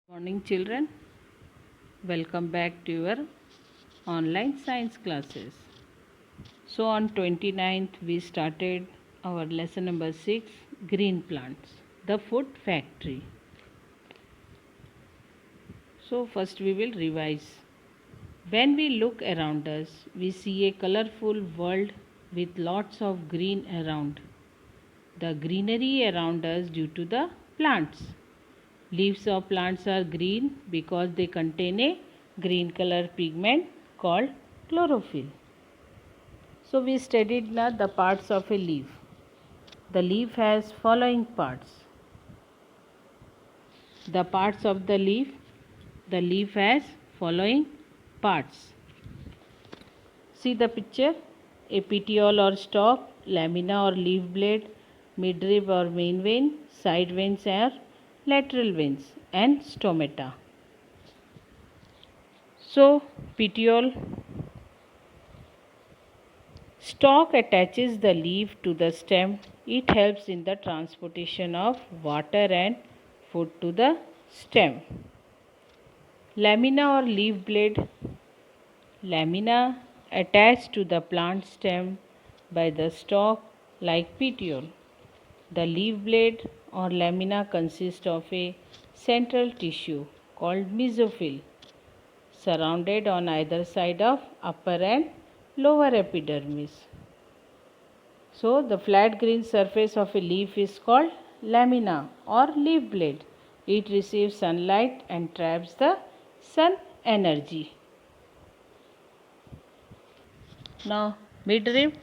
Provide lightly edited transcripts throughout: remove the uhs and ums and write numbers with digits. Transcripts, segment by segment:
Morning children, welcome back to your online science classes. So on 29th we started our lesson number 6, green plants, the food factory. So first we will revise. When we look around us, we see a colorful world with lots of green around. The greenery around us due to the plants. Leaves of plants are green because they contain a green color pigment called chlorophyll. So we studied now the parts of a leaf. The leaf has following parts. The parts of the leaf has following parts. See the picture. A petiole or stalk, lamina or leaf blade, midrib or main vein, side veins or lateral veins, and stomata. So, petiole stalk attaches the leaf to the stem. It helps in the transportation of water and food to the stem. Lamina or leaf blade. Lamina attached to the plant stem by the stalk like petiole. The leaf blade or lamina consists of a central tissue called mesophyll, surrounded on either side of upper and lower epidermis. So, the flat green surface of a leaf is called lamina or leaf blade. It receives sunlight and traps the sun energy. Now, midrib.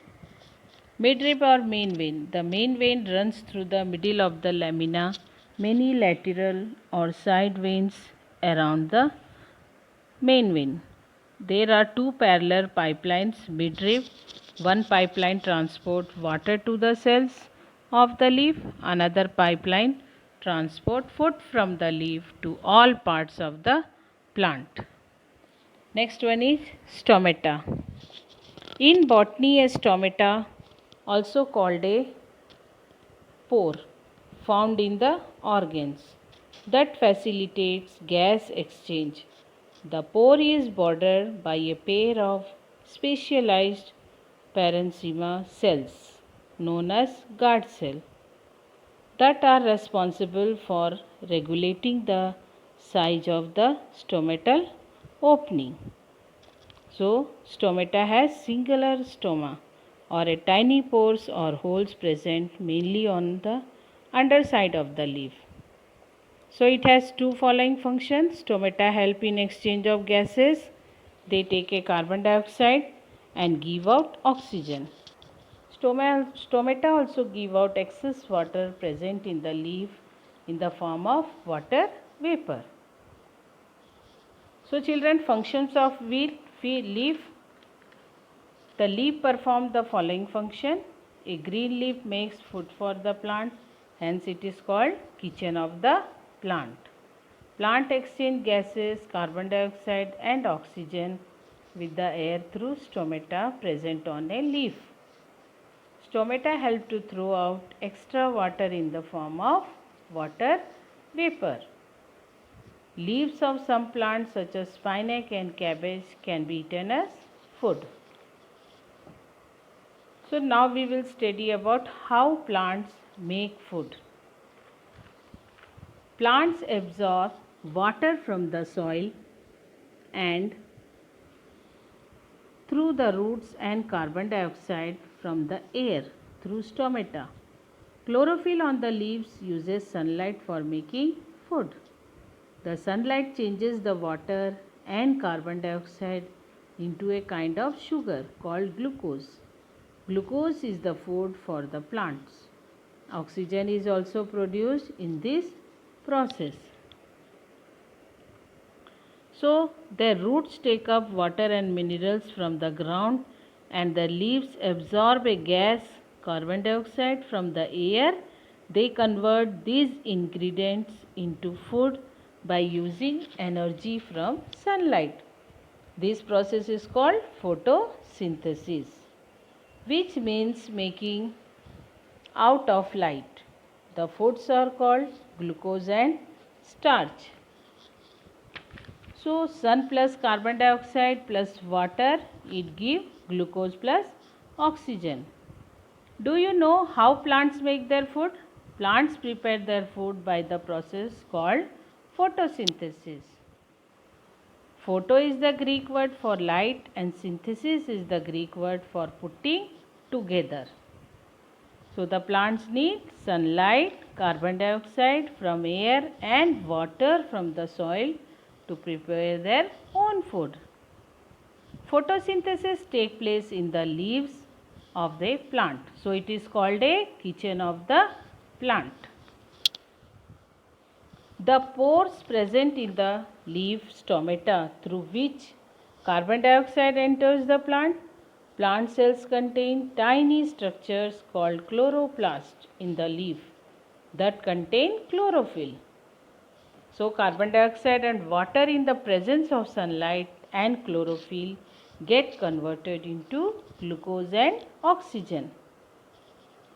Midrib or main vein. The main vein runs through the middle of the lamina. Many lateral or side veins around the main vein. There are two parallel pipelines midrib. One pipeline transports water to the cells of the leaf. Another pipeline transports food from the leaf to all parts of the plant. Next one is stomata. In botany, a stomata, also called a pore, found in the organs that facilitates gas exchange. The pore is bordered by a pair of specialized parenchyma cells known as guard cell that are responsible for regulating the size of the stomatal opening. So, stomata has singular stoma or a tiny pores or holes present mainly on the underside of the leaf. So, it has two following functions. Stomata help in exchange of gases. They take a carbon dioxide and give out oxygen. Stomata also give out excess water present in the leaf in the form of water vapor. So, children, functions of leaf. The leaf performs the following function. A green leaf makes food for the plant, hence it is called kitchen of the plant. Plant exchange gases, carbon dioxide and oxygen with the air through stomata present on a leaf. Stomata help to throw out extra water in the form of water vapor. Leaves of some plants such as spinach and cabbage can be eaten as food. So now we will study about how plants make food. Plants absorb water from the soil and through the roots and carbon dioxide from the air through stomata. Chlorophyll on the leaves uses sunlight for making food. The sunlight changes the water and carbon dioxide into a kind of sugar called glucose. Glucose is the food for the plants. Oxygen is also produced in this process. So, their roots take up water and minerals from the ground and the leaves absorb a gas, carbon dioxide from the air. They convert these ingredients into food by using energy from sunlight. This process is called photosynthesis, which means making out of light. The foods are called glucose and starch. So sun plus carbon dioxide plus water, it give glucose plus oxygen. Do you know how plants make their food? Plants prepare their food by the process called photosynthesis. Photo is the Greek word for light and synthesis is the Greek word for putting together. So the plants need sunlight, carbon dioxide from air and water from the soil to prepare their own food. Photosynthesis takes place in the leaves of the plant. So it is called a kitchen of the plant. The pores present in the leaf stomata through which carbon dioxide enters the plant. Plant cells contain tiny structures called chloroplasts in the leaf that contain chlorophyll. So carbon dioxide and water in the presence of sunlight and chlorophyll get converted into glucose and oxygen.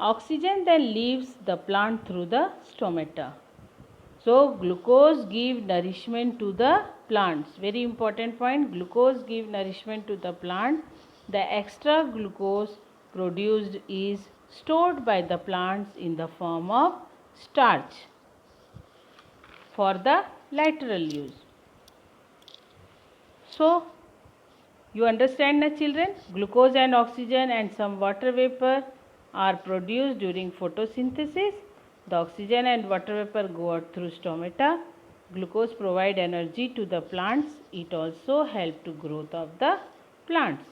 Oxygen then leaves the plant through the stomata. So glucose give nourishment to the plants. Very important point. Glucose give nourishment to the plant. The extra glucose produced is stored by the plants in the form of starch for the lateral use. So you understand now children, glucose and oxygen and some water vapor are produced during photosynthesis. The oxygen and water vapor go out through stomata. Glucose provide energy to the plants. It also help to growth of the plants.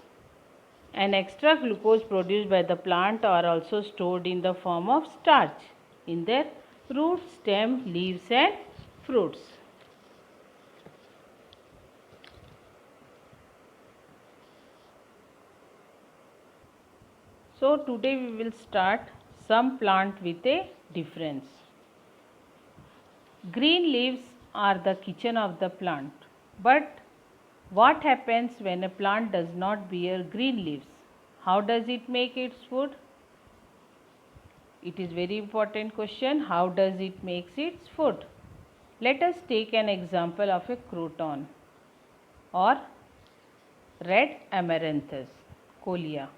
And extra glucose produced by the plant are also stored in the form of starch in their roots, stem, leaves and fruits. So today we will start some plant with a difference. Green leaves are the kitchen of the plant. But what happens when a plant does not bear green leaves? How does it make its food? It is very important question. How does it make its food? Let us take an example of a croton or red amaranthus, Colia.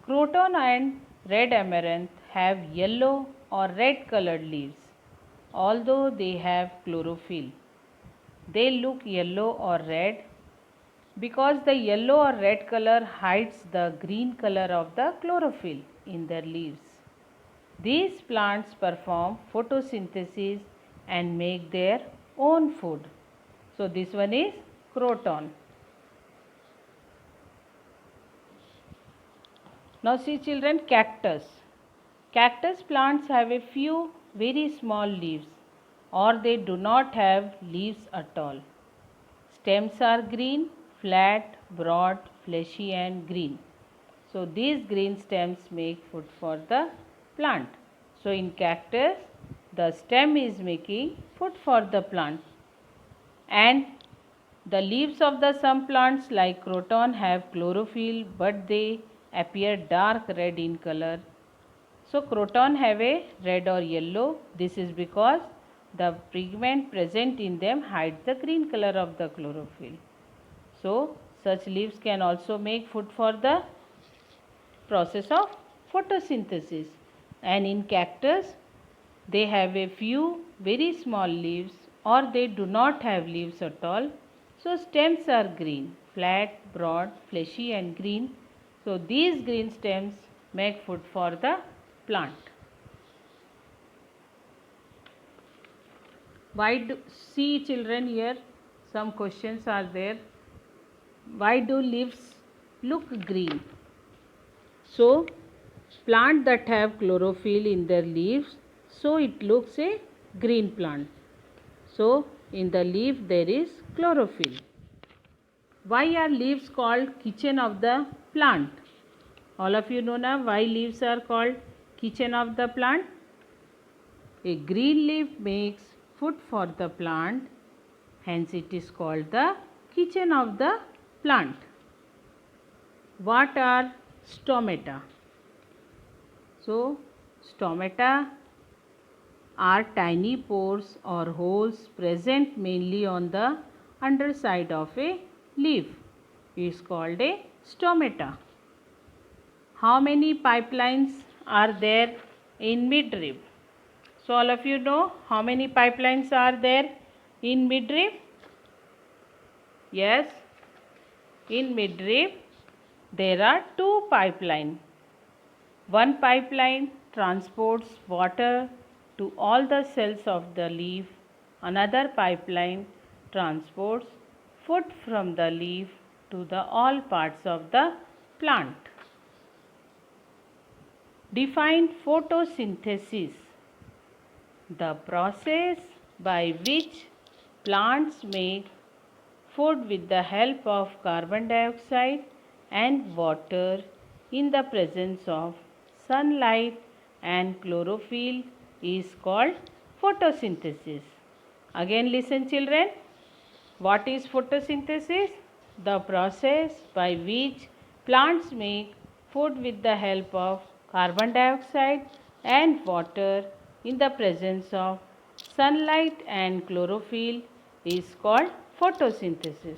Croton and red amaranth have yellow or red colored leaves, although they have chlorophyll. They look yellow or red because the yellow or red color hides the green color of the chlorophyll in their leaves. These plants perform photosynthesis and make their own food. So this one is croton. Now see children, cactus. Cactus plants have a few very small leaves or they do not have leaves at all. Stems are green, flat, broad, fleshy and green. So these green stems make food for the plant. So in cactus, the stem is making food for the plant. And the leaves of the some plants like croton have chlorophyll but they appear dark red in color. So croton have a red or yellow. This is because the pigment present in them hides the green color of the chlorophyll. So such leaves can also make food for the process of photosynthesis. And in cactus, they have a few very small leaves or they do not have leaves at all. So stems are green, flat, broad, fleshy and green. So these green stems make food for the plant. See children here, some questions are there. Why do leaves look green? So plant that have chlorophyll in their leaves, so it looks a green plant. So in the leaf there is chlorophyll. Why are leaves called kitchen of the plant? All of you know now why leaves are called kitchen of the plant? A green leaf makes food for the plant, hence it is called the kitchen of the plant. What are stomata? So stomata are tiny pores or holes present mainly on the underside of a leaf is called a stomata. How many pipelines are there in midrib? So all of you know how many pipelines are there in midrib? Yes, in midrib there are two pipelines. One pipeline transports water to all the cells of the leaf. Another pipeline transports food from the leaf to the all parts of the plant. Define photosynthesis. The process by which plants make food with the help of carbon dioxide and water in the presence of sunlight and chlorophyll is called photosynthesis. Again listen children. What is photosynthesis? The process by which plants make food with the help of carbon dioxide and water in the presence of sunlight and chlorophyll is called photosynthesis.